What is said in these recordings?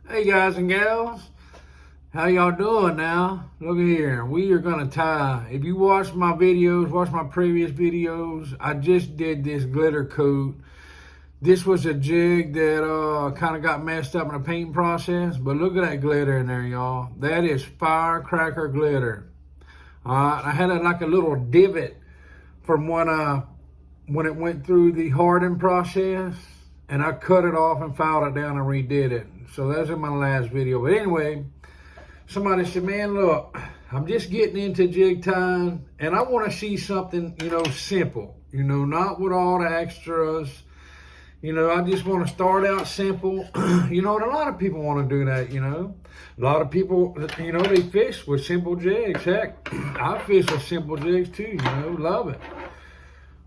Hey guys and gals, how y'all doing now? Look here, we are gonna tie. If you watch my videos, watch my previous videos, I just did this glitter coat. This was a jig that kind of got messed up in the painting process, but look at that glitter in there, y'all. That is firecracker glitter. I had like a little divot from when it went through the hardening process, and I cut it off and filed it down and redid it. So that's in my last video. But anyway, somebody said, man, look, I'm just getting into jig tying, and I want to see something, simple, not with all the extras. I just want to start out simple. And a lot of people want to do that, A lot of people, they fish with simple jigs. Heck, I fish with simple jigs too, love it.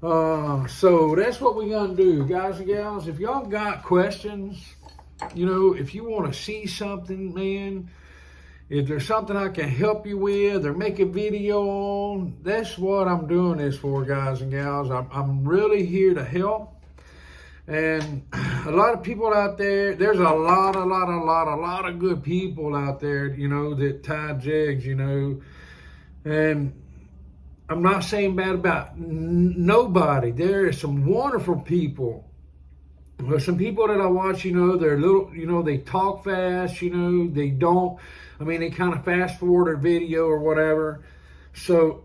So that's what we're going to do, guys and gals. If y'all got questions, if you want to see something, man, if there's something I can help you with or make a video on, that's what I'm doing this for, guys and gals. I'm really here to help. And a lot of people out there, there's a lot of good people out there, that tie jigs, and I'm not saying bad about nobody. There are some wonderful people. There's some people that I watch, they're little, they talk fast, they don't, they kind of fast forward their video or whatever. So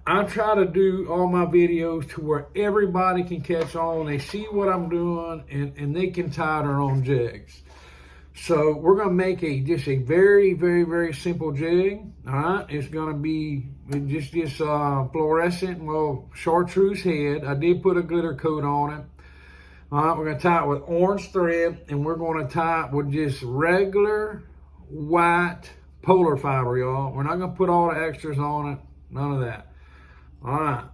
I try to do all my videos to where everybody can catch on. They see what I'm doing and they can tie their own jigs. So we're going to make just a very, very, very simple jig. All right. It's going to be just this fluorescent, chartreuse head. I did put a glitter coat on it. All right. We're going to tie it with orange thread, and we're going to tie it with just regular white polar fiber, y'all. We're not going to put all the extras on it. None of that. All right.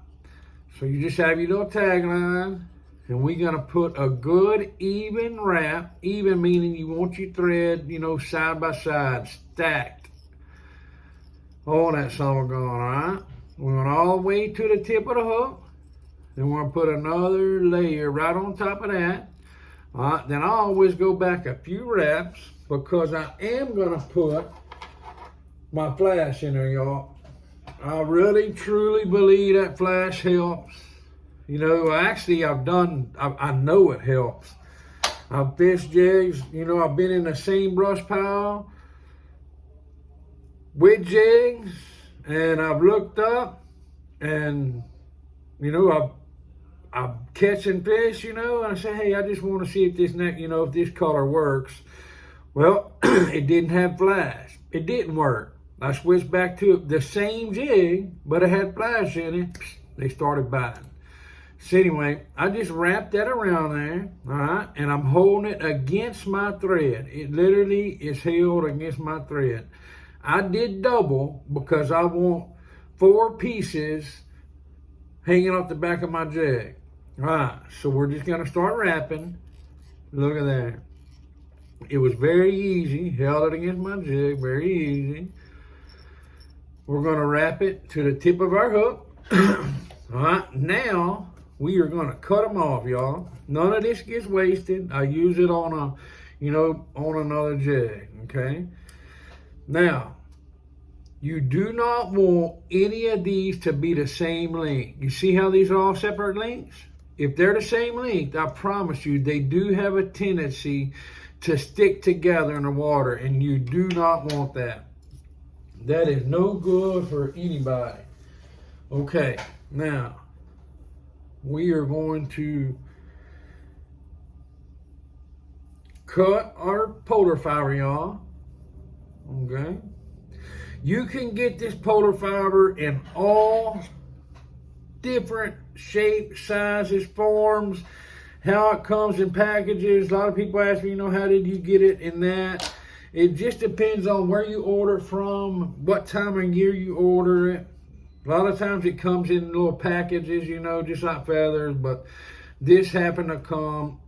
So you just have your little tagline. And we're going to put a good even wrap, even meaning you want your thread, side by side, stacked on that summer gun, all right? We're going all the way to the tip of the hook. Then we're going to put another layer right on top of that. All right, then I always go back a few wraps because I am going to put my flash in there, y'all. I really, truly believe that flash helps. Actually, I know it helps. I've fished jigs, I've been in the same brush pile with jigs, and I've looked up, and, I'm catching fish, and I say, hey, I just want to see if this if this color works. Well, it didn't have flash. It didn't work. I switched back to the same jig, but it had flash in it. They started biting. So anyway, I just wrapped that around there, all right, and I'm holding it against my thread. It literally is held against my thread. I did double because I want 4 pieces hanging off the back of my jig. All right, so we're just going to start wrapping. Look at that. It was very easy. Held it against my jig, very easy. We're going to wrap it to the tip of our hook. All right, now we are going to cut them off, y'all. None of this gets wasted. I use it on on another jig, okay? Now, you do not want any of these to be the same length. You see how these are all separate lengths? If they're the same length, I promise you, they do have a tendency to stick together in the water, and you do not want that. That is no good for anybody. Okay, now, we are going to cut our polar fiber, y'all. Okay. You can get this polar fiber in all different shapes, sizes, forms, how it comes in packages. A lot of people ask me, how did you get it in that? It just depends on where you order from, what time of year you order it. A lot of times it comes in little packages, just like feathers, but this happened to come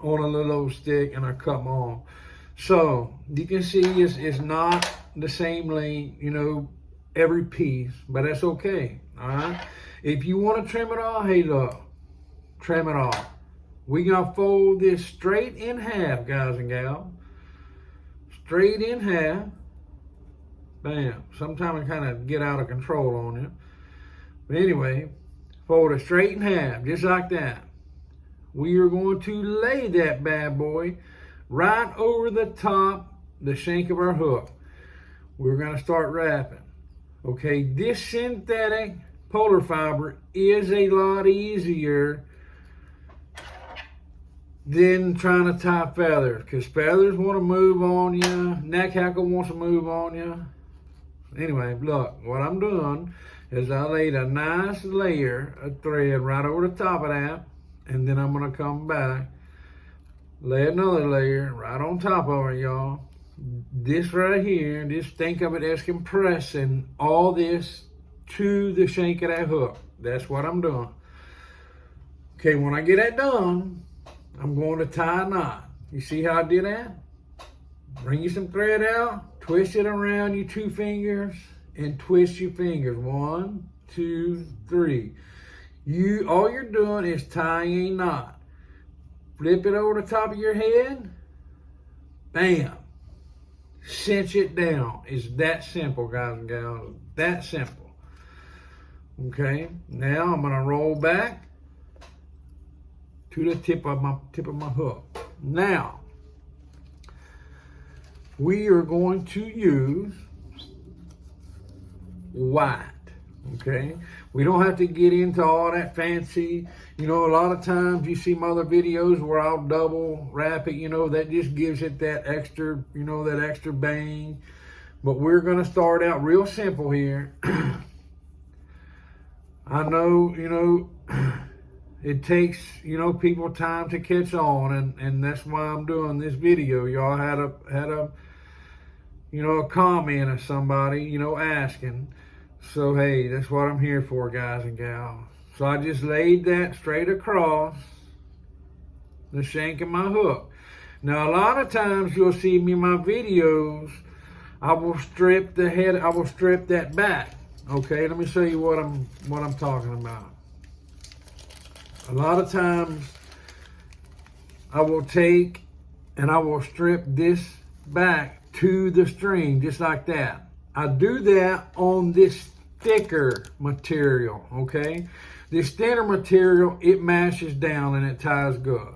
on a little old stick, and I cut them off. So you can see it's not the same length, every piece, but that's okay, all right? If you want to trim it off, hey, look, trim it off. We're going to fold this straight in half, guys and gals. straight in half. Bam. Sometimes it kind of get out of control on you. But anyway, fold it straight in half, just like that. We are going to lay that bad boy right over the top, the shank of our hook. We're going to start wrapping. Okay, this synthetic polar fiber is a lot easier than trying to tie feathers, because feathers want to move on you, neck hackle wants to move on you. Anyway, look, what I'm doing is I laid a nice layer of thread right over the top of that, and then I'm going to come back, lay another layer right on top of it, y'all. This right here, just think of it as compressing all this to the shank of that hook. That's what I'm doing. Okay, when I get that done, I'm going to tie a knot. You see how I did that? Bring you some thread out, twist it around your 2 fingers, and twist your fingers. 1, 2, 3. All you're doing is tying a knot. Flip it over the top of your head. Bam. Cinch it down. It's that simple, guys and gals. That simple. Okay. Now I'm gonna roll back to the tip of my hook. Now we are going to use white. Okay, we don't have to get into all that fancy. You know, a lot of times you see my other videos where I'll double wrap it. You know, that just gives it that extra, you know, that extra bang. But we're going to start out real simple here. I know, you know, it takes, you know, people time to catch on, and that's why I'm doing this video. Y'all had a, you know, a comment of somebody, you know, asking. So, hey, that's what I'm here for, guys and gals. So I just laid that straight across the shank of my hook. Now, a lot of times you'll see me in my videos, I will strip the head, I will strip that back. Okay, let me show you what I'm talking about. A lot of times I will take and I will strip this back to the string, just like that. I do that on this thicker material, okay? This thinner material, it mashes down and it ties good.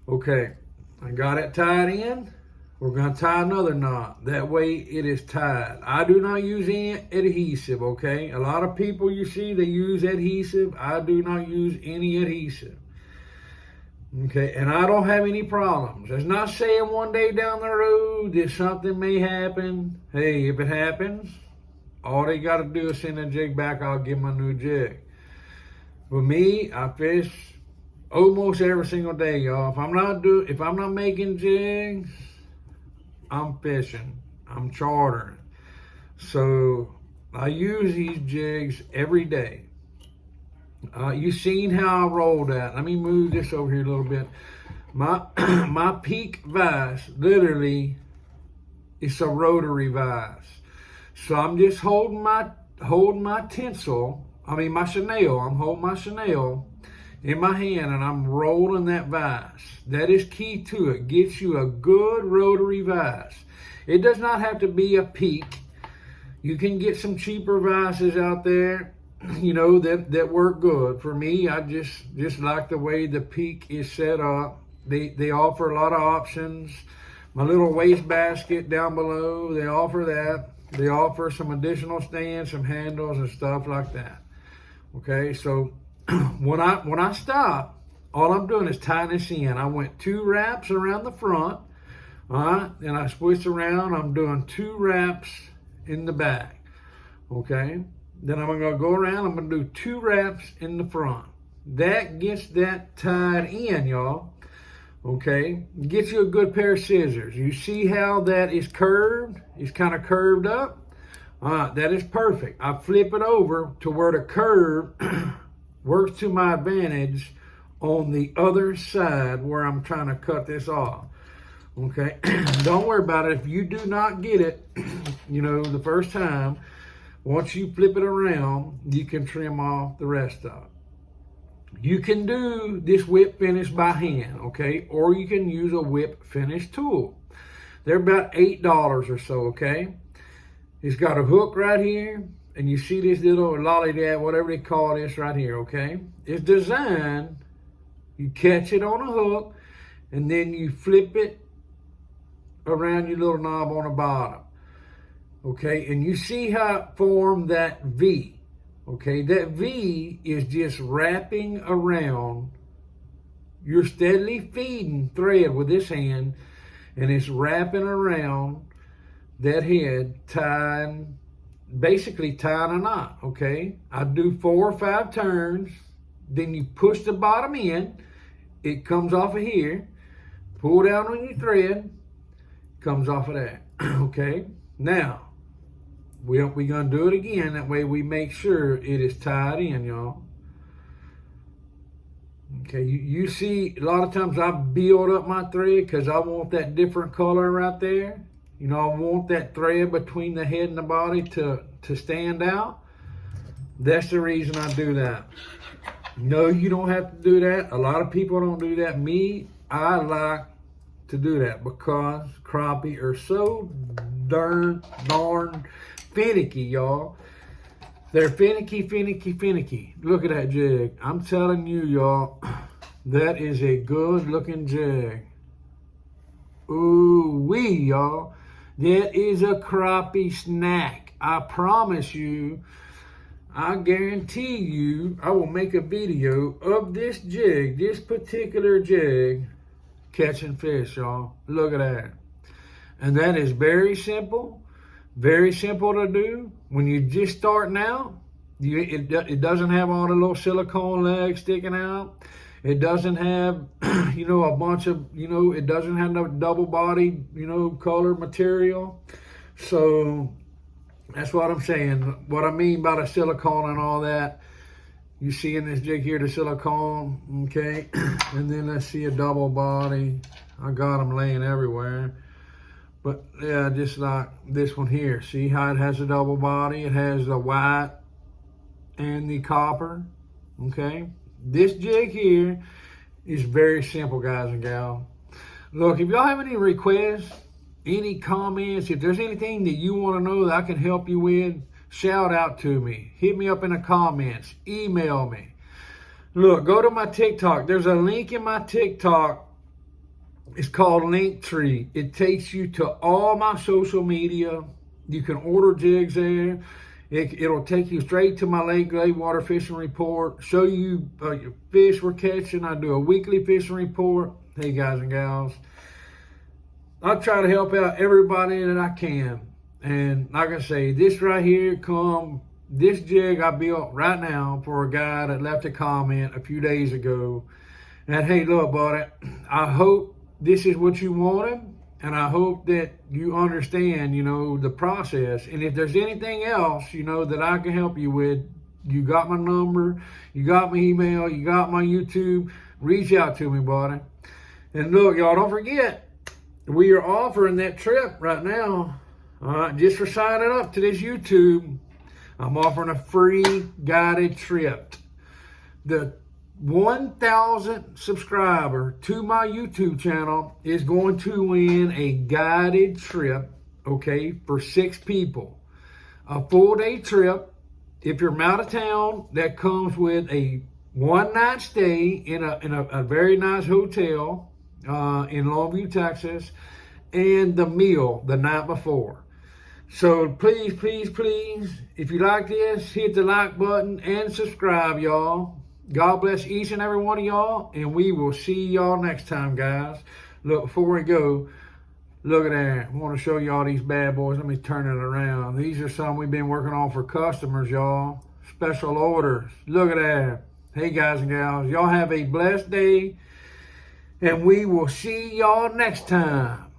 Okay, I got it tied in. We're gonna tie another knot. That way it is tied. I do not use any adhesive, okay? A lot of people you see, they use adhesive. I do not use any adhesive. Okay, and I don't have any problems. That's not saying one day down the road that something may happen. Hey, if it happens, all they got to do is send a jig back. I'll give them a new jig. With me, I fish almost every single day, y'all. If I'm not making jigs, I'm fishing. I'm chartering. So I use these jigs every day. You seen how I roll that. Let me move this over here a little bit. My peak vise, literally, it's a rotary vise. So I'm just holding my tinsel, my chenille. I'm holding my chenille in my hand and I'm rolling that vise. That is key to it. Gets you a good rotary vise. It does not have to be a peak. You can get some cheaper vices out there, you know, that work good. For me, I just like the way the peak is set up. They offer a lot of options. My little waste basket down below, they offer that. They offer some additional stands, some handles and stuff like that. Okay, so when I stop, all I'm doing is tying this in. I went 2 wraps around the front. All right, then I switch around. I'm doing 2 wraps in the back. Okay, then I'm gonna go around. I'm gonna do 2 wraps in the front. That gets that tied in, y'all. Okay, get you a good pair of scissors. You see how that is curved? It's kind of curved up. All right, that is perfect. I flip it over to where the curve works to my advantage on the other side where I'm trying to cut this off. Okay, don't worry about it. If you do not get it, you know, the first time, once you flip it around, you can trim off the rest of it. You can do this whip finish by hand, okay? Or you can use a whip finish tool. They're about $8 or so, okay? It's got a hook right here, and you see this little lollygag, whatever they call this right here, okay? It's designed, you catch it on a hook, and then you flip it around your little knob on the bottom, okay? And you see how it formed that V, okay? That V is just wrapping around. You're steadily feeding thread with this hand, and it's wrapping around that head, basically tying a knot, okay? I do 4 or 5 turns, then you push the bottom in, it comes off of here, pull down on your thread, comes off of that, okay? Now, we're gonna do it again, that way we make sure it is tied in, y'all. Okay, you see, a lot of times I build up my thread because I want that different color right there. You know, I want that thread between the head and the body to stand out. That's the reason I do that. No, you don't have to do that. A lot of people don't do that. Me, I like to do that because crappie are so darn finicky, y'all. They're finicky, finicky, finicky. Look at that jig. I'm telling you, y'all, that is a good looking jig. Ooh wee, y'all. That is a crappie snack. I promise you, I guarantee you, I will make a video of this jig, this particular jig, catching fish, y'all. Look at that. And that is very simple to do. When you're just starting out, it doesn't have all the little silicone legs sticking out. It doesn't have, you know, a bunch of, you know, it doesn't have no double body, you know, color material. So that's what I'm saying. What I mean by the silicone and all that, you see in this jig here, the silicone, okay? And then let's see a double body. I got them laying everywhere. But yeah, just like this one here. See how it has a double body? It has the white and the copper, okay? This jig here is very simple, guys and gals. Look, if y'all have any requests, any comments, if there's anything that you want to know that I can help you with, shout out to me. Hit me up in the comments. Email me. Look, go to my TikTok. There's a link in my TikTok. It's called Linktree. It takes you to all my social media. You can order jigs there. It'll take you straight to my Lake Glade Water Fishing Report. Show you fish we're catching. I do a weekly fishing report. Hey, guys and gals. I try to help out everybody that I can. And like I say, this right here this jig I built right now for a guy that left a comment a few days ago. And hey, look, buddy, I hope this is what you wanted, and I hope that you understand, you know, the process. And if there's anything else, you know, that I can help you with, you got my number, you got my email, you got my YouTube, reach out to me, buddy. And look, y'all, don't forget, we are offering that trip right now. Just for signing up to this YouTube, I'm offering a free guided trip. The 1,000 subscriber to my YouTube channel is going to win a guided trip, okay, for 6 people. A full-day trip. If you're out of town, that comes with a 1-night stay in a very nice hotel in Longview, Texas, and the meal the night before. So please, please, please, if you like this, hit the like button and subscribe, y'all. God bless each and every one of y'all, and we will see y'all next time, guys. Look, before we go, look at that. I want to show y'all these bad boys. Let me turn it around. These are some we've been working on for customers, y'all. Special orders. Look at that. Hey, guys and gals, y'all have a blessed day, and we will see y'all next time.